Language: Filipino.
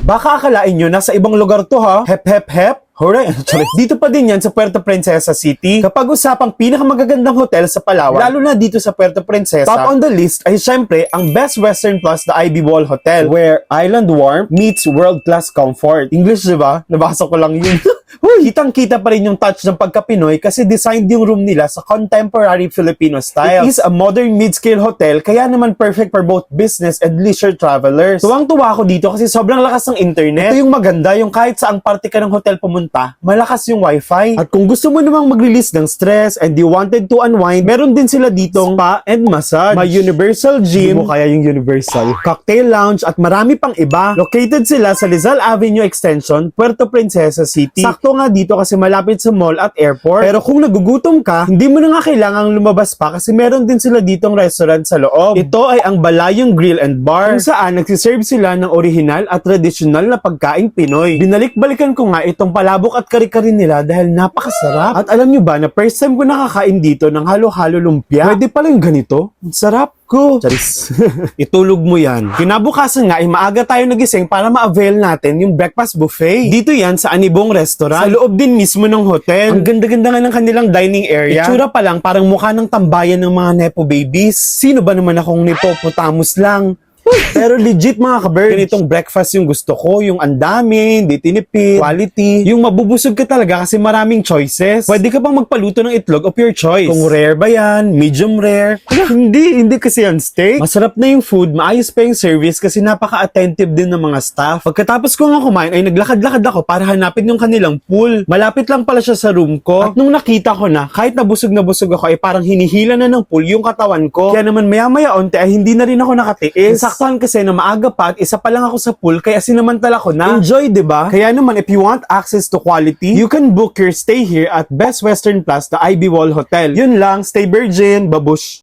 Baka akalain nyo nasa ibang lugar to ha. Hep hep hep. Hooray! Dito pa din yan sa Puerto Princesa City. Kapag usapang pinakamagagandang hotel sa Palawan, lalo na dito sa Puerto Princesa, top on the list ay syempre ang Best Western Plus The Ivy Wall Hotel, where island warmth meets world-class comfort. English, diba? Nabasa ko lang yun. Kitang-kita pa rin yung touch ng pagka-Pinoy kasi designed yung room nila sa contemporary Filipino style. It is a modern mid-scale hotel, kaya naman perfect for both business and leisure travelers. Tuwang-tuwa ako dito kasi sobrang lakas ng internet. Ito yung maganda, yung kahit saang parte ka ng hotel pumunta, malakas yung wifi. At kung gusto mo namang mag-release ng stress and you wanted to unwind, meron din sila ditong spa and massage. May universal gym, mo kaya yung universal, cocktail lounge at marami pang iba. Located sila sa Lizal Avenue Extension, Puerto Princesa City. Sakto nga dito kasi malapit sa mall at airport. Pero kung nagugutom ka, hindi mo na nga kailangang lumabas pa kasi meron din sila ditong restaurant sa loob. Ito ay ang Balayong Grill and Bar, kung saan nagsiserve sila ng original at tradisyonal na pagkaing Pinoy. Binalik-balikan ko nga itong palabok at kari-kari nila dahil napakasarap. At alam nyo ba na first time ko nakakain dito ng halo-halo lumpia? Pwede pala yung ganito? Ang sarap ko. Charis. Itulog mo yan. Kinabukasan nga ay maaga tayo nagising para ma-avail natin yung breakfast buffet. Dito yan sa Anibong Restaurant. Sa loob din mismo ng hotel. Ang ganda-ganda nga ng kanilang dining area. Itsura pa lang parang mukha ng tambayan ng mga nepo babies. Sino ba naman akong nepopotamus lang? Pero legit mga ka-bird, ganitong breakfast yung gusto ko, yung andami, hindi tinipid, quality, yung mabubusog ka talaga kasi maraming choices. Pwede ka pang magpaluto ng itlog of your choice. Kung rare ba yan, medium rare, hindi kasi yan steak. Masarap na yung food, maayos pa yung service kasi napaka-attentive din ng mga staff. Pagkatapos ko nga kumain ay naglakad-lakad ako para hanapin yung kanilang pool. Malapit lang pala siya sa room ko. At nung nakita ko na, kahit nabusog ako ay parang hinihila na ng pool yung katawan ko. Kaya naman maya-maya onte ay hindi na rin ako nakatiis. Saktuhan kasi na maaga pa at isa pa lang ako sa pool kaya sinamantala ko na. Enjoy, diba? Kaya naman if you want access to quality, you can book your stay here at Best Western Plus The Ivy Wall Hotel. Yun lang, stay virgin, babush!